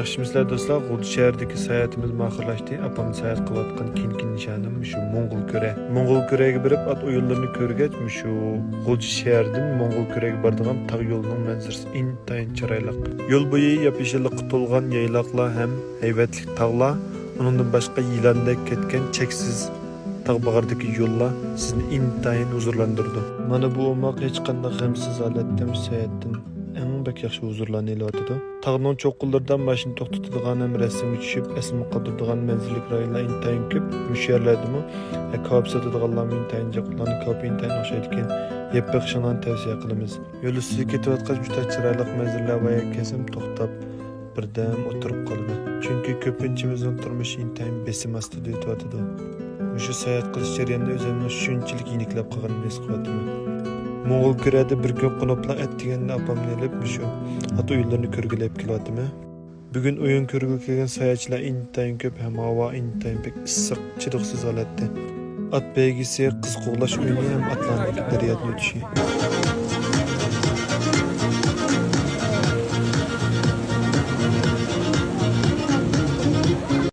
Yaxşımızlar dostlar, G'uj şəhərdəki səyahətimiz məxurlaşdı. Apam səyahət qılayotqan keyinki nişanım şu Moğol Köre. Moğol Köre'ge birib at oyunlarını körgəç şu G'uj şəhərindən Moğol Köre'ge bardigan tağ yolunun mənzərəsi intayın çiraylıq. Yol boyu yapışılıqqa tolğan yaylaqlar hem heybetlik tağlar, onundan başqa yılandek ketken çeksiz tağ bağırdaki yollar sizni intayın huzurlandırdı. Mana bu olmaq heç qanday g'amsiz holatdan səyahətdən eng bek yaxshi huzurlarni ilotidu. Tağның cho'qqillardan mashina to'xtatadigan ham rasmga tushib, esmi qoldiradigan manzillik rayonlar intayin ko'p. Musharlardimi? Ko'p sotadiganlar intayin joqlarni ko'p intayin o'xshaydi ekan. Yeb beqishini tavsiya qilamiz. Yo'l ustida ketayotgan juda chiroyli manzillar va kesim to'xtab birdan o'tirib qoldi. Chunki ko'pinchimizning turmushi intayin besim ostida o'tadi. Shu sayohat qilish jarayonida o'zimni shunchalik yeniklab qolganimni his qilyapman. Moğol Köre'de bir gün qonopla etdigende apamni elib şu at oyunlarını körgüleyip kelyaptım. Bugün oyun körgü kelgan sayohatchilar intayin ko'p ham havo intayin pek issiq, chidiqsiz holatda. At beygisi, qiz qo'g'lash o'yini ham atlantik daryoni o'tishi.